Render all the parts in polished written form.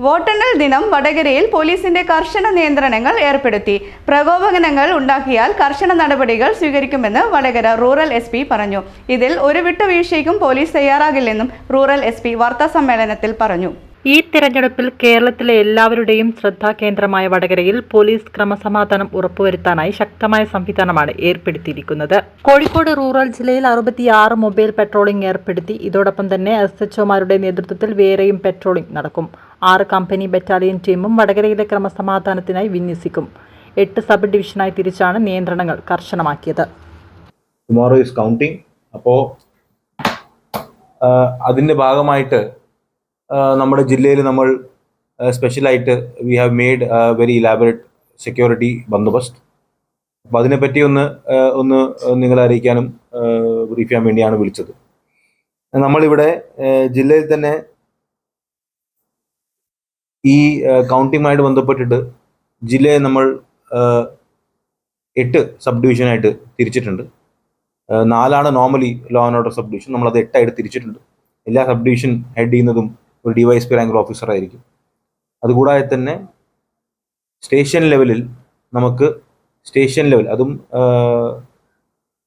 വോട്ടെണ്ണൽ ദിനം വടകരയിൽ പോലീസിന്റെ കർശന നിയന്ത്രണങ്ങൾ ഏർപ്പെടുത്തി. പ്രകോപനങ്ങൾ ഉണ്ടാക്കിയാൽ കർശന നടപടികൾ സ്വീകരിക്കുമെന്ന് വടകര റൂറൽ SP പറഞ്ഞു. ഇതിൽ ഒരു വിട്ടുവീഴ്ചയ്ക്കും പോലീസ് തയ്യാറാകില്ലെന്നും റൂറൽ SP വാർത്താസമ്മേളനത്തിൽ പറഞ്ഞു. ഈ തിരഞ്ഞെടുപ്പിൽ കേരളത്തിലെ എല്ലാവരുടെയും ശ്രദ്ധാകേന്ദ്രമായ വടകരയിൽ പോലീസ് ക്രമസമാധാനം ഉറപ്പുവരുത്താനായി ശക്തമായ സംവിധാനമാണ് ഏർപ്പെടുത്തിയിരിക്കുന്നത്. കോഴിക്കോട് റൂറൽ ജില്ലയിൽ 66 മൊബൈൽ പെട്രോളിംഗ് ഏർപ്പെടുത്തി. ഇതോടൊപ്പം തന്നെ SHOമാരുടെ നേതൃത്വത്തിൽ വേറെയും പെട്രോളിംഗ് നടക്കും. 6 കമ്പനി ബറ്റാലിയൻ ടീമും വടകരയിലെ ക്രമസമാധാനത്തിനായി വിന്യസിക്കും. 8 സബ് ഡിവിഷനായി തിരിച്ചാണ് നിയന്ത്രണങ്ങൾ കർശനമാക്കിയത്. Tomorrow is counting. അപ്പോൾ അതിൻ്റെ ഭാഗമായിട്ട് നമ്മുടെ ജില്ലയിൽ നമ്മൾ സ്പെഷ്യലായിട്ട് we have made very elaborate security bandobast. അപ്പോൾ അതിനെപ്പറ്റി ഒന്ന് നിങ്ങളെ അറിയിക്കാനും ബ്രീഫ് ചെയ്യാൻ വേണ്ടിയാണ് വിളിച്ചത്. നമ്മളിവിടെ ജില്ലയിൽ തന്നെ ഈ കൗണ്ടിങ്ങുമായിട്ട് ബന്ധപ്പെട്ടിട്ട് ജില്ലയെ നമ്മൾ 8 സബ് ഡിവിഷനായിട്ട് തിരിച്ചിട്ടുണ്ട്. 4 normally law and order sub division. നമ്മളത് 8 ആയിട്ട് തിരിച്ചിട്ടുണ്ട്. എല്ലാ സബ് ഡിവിഷൻ ഹെഡ് ചെയ്യുന്നതും ഒരു DYSP റാങ്ക് ഓഫീസർ ആയിരിക്കും. അതുകൂടാതെ തന്നെ സ്റ്റേഷൻ ലെവലിൽ നമുക്ക് അതും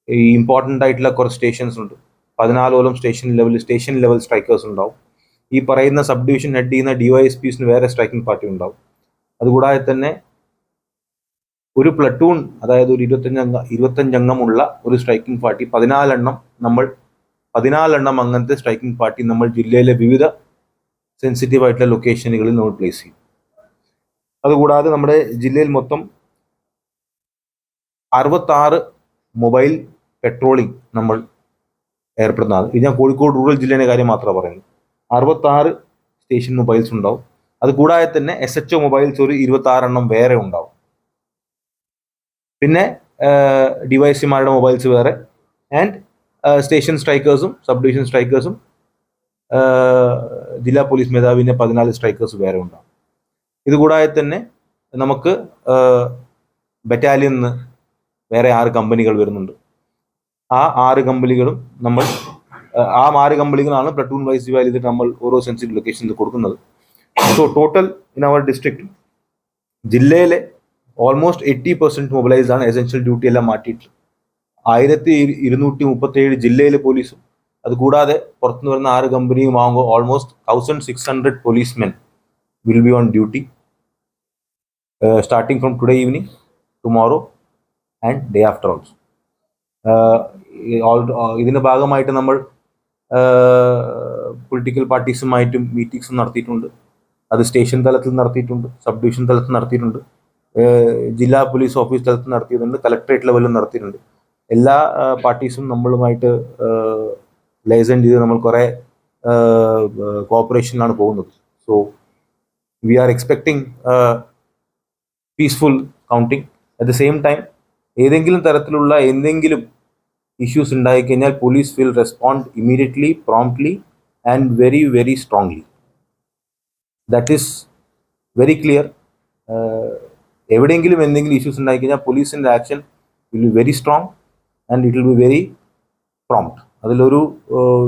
ഈ ഇമ്പോർട്ടൻ്റ് ആയിട്ടുള്ള കുറച്ച് സ്റ്റേഷൻസ് ഉണ്ട്. 14ഓളം സ്റ്റേഷൻ ലെവൽ സ്ട്രൈക്കേഴ്സ് ഉണ്ടാവും. ഈ പറയുന്ന സബ് ഡിവിഷൻ ഹെഡ് ചെയ്യുന്ന DYSPസിന് വേറെ സ്ട്രൈക്കിംഗ് പാർട്ടി ഉണ്ടാവും. അതുകൂടാതെ തന്നെ ഒരു പ്ലട്ടൂൺ, അതായത് ഒരു 25 അംഗമുള്ള ഒരു സ്ട്രൈക്കിംഗ് പാർട്ടി 14 എണ്ണം അങ്ങനത്തെ സ്ട്രൈക്കിംഗ് പാർട്ടി നമ്മൾ ജില്ലയിലെ വിവിധ സെൻസിറ്റീവ് ആയിട്ടുള്ള ലൊക്കേഷനുകളിൽ നമ്മൾ പ്ലേസ് ചെയ്യും. അതുകൂടാതെ നമ്മുടെ ജില്ലയിൽ മൊത്തം 66 മൊബൈൽ പെട്രോളിംഗ് നമ്മൾ ഏർപ്പെടുന്നതാണ്. ഇത് ഞാൻ കോഴിക്കോട് റൂറൽ ജില്ലേൻ്റെ കാര്യം മാത്രമാണ് പറയുന്നത്. 66 സ്റ്റേഷൻ മൊബൈൽസ് ഉണ്ടാവും. അതുകൂടാതെ തന്നെ SHO മൊബൈൽസ് ഒരു 26 എണ്ണം വേറെ ഉണ്ടാവും. പിന്നെ DYSPമാരുടെ മൊബൈൽസ് വേറെ, ആൻഡ് സ്റ്റേഷൻ സ്ട്രൈക്കേഴ്സും സബ് ഡിവിഷൻ സ്ട്രൈക്കേഴ്സും ജില്ലാ പോലീസ് മേധാവിൻ്റെ 14 സ്ട്രൈക്കേഴ്സ് വേറെ ഉണ്ടാകും. ഇതുകൂടാതെ തന്നെ നമുക്ക് ബറ്റാലിയനിൽ നിന്ന് വേറെ 6 കമ്പനികൾ വരുന്നുണ്ട്. ആ 6 കമ്പനികളും നമ്മൾ 6 കമ്പനികളാണ് പ്ലട്ടൂൺ വൈസ് ഡിവൈഡ് ചെയ്തിട്ട് നമ്മൾ ഓരോ സെൻസിറ്റീവ് ലൊക്കേഷനിൽ കൊടുക്കുന്നത്. So total in our district ജില്ലയിലെ ഓൾമോസ്റ്റ് 80% മൊബിലൈസ്ഡ് ആണ്. എസെൻഷ്യൽ ഡ്യൂട്ടി എല്ലാം മാറ്റിയിട്ട് 1237 ജില്ലയിലെ പോലീസും അതുകൂടാതെ പുറത്തുനിന്ന് വരുന്ന 6 കമ്പനിയും ആകുമ്പോൾ almost 1600 policemen will be on duty starting from today evening, tomorrow and day after also. ഇതിൻ്റെ ഭാഗമായിട്ട് നമ്മൾ പൊളിറ്റിക്കൽ പാർട്ടീസുമായിട്ടും മീറ്റിംഗ്സും നടത്തിയിട്ടുണ്ട്. അത് സ്റ്റേഷൻ തലത്തിൽ നടത്തിയിട്ടുണ്ട്, സബ് ഡിവിഷൻ തലത്തിൽ നടത്തിയിട്ടുണ്ട്, ജില്ലാ പോലീസ് ഓഫീസ് തലത്തിൽ നടത്തിയിട്ടുണ്ട്, കലക്ട്രേറ്റ് ലെവലിൽ നടത്തിയിട്ടുണ്ട്. എല്ലാ പാർട്ടീസും നമ്മളുമായിട്ട് ലൈസൺ ചെയ്ത് നമ്മൾ കുറേ കോപ്പറേഷനിലാണ് പോകുന്നത്. So we are expecting peaceful counting. At the same time ഏതെങ്കിലും തരത്തിലുള്ള എന്തെങ്കിലും ഇഷ്യൂസ് ഉണ്ടായിക്കഴിഞ്ഞാൽ police will respond immediately, promptly and very very strongly. That is very clear. എവിടെയെങ്കിലും എന്തെങ്കിലും ഇഷ്യൂസ് ഉണ്ടായിക്കഴിഞ്ഞാൽ പോലീസിൻ്റെ action will be very strong and it will be very prompt. അതിലൊരു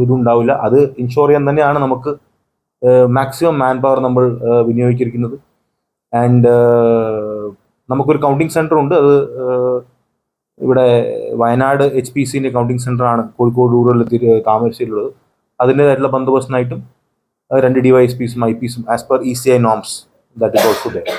ഇതുണ്ടാവില്ല. അത് ഇൻഷുർ ചെയ്യാൻ തന്നെയാണ് നമുക്ക് മാക്സിമം മാൻ പവർ നമ്മൾ വിനിയോഗിച്ചിരിക്കുന്നത്. ആൻഡ് നമുക്കൊരു കൗണ്ടിങ് സെൻറ്റർ ഉണ്ട്. അത് ഇവിടെ വയനാട് HPCൻ്റെ കൗണ്ടിങ് സെൻ്ററാണ് കോഴിക്കോട് റൂറലിൽ താമരശ്ശേരിയിലുള്ളത്. അതിൻ്റേതായിട്ടുള്ള ബന്ദോബസ്തിനായിട്ടും 2 DYSPസും IPസും as per ECI norms that is also there.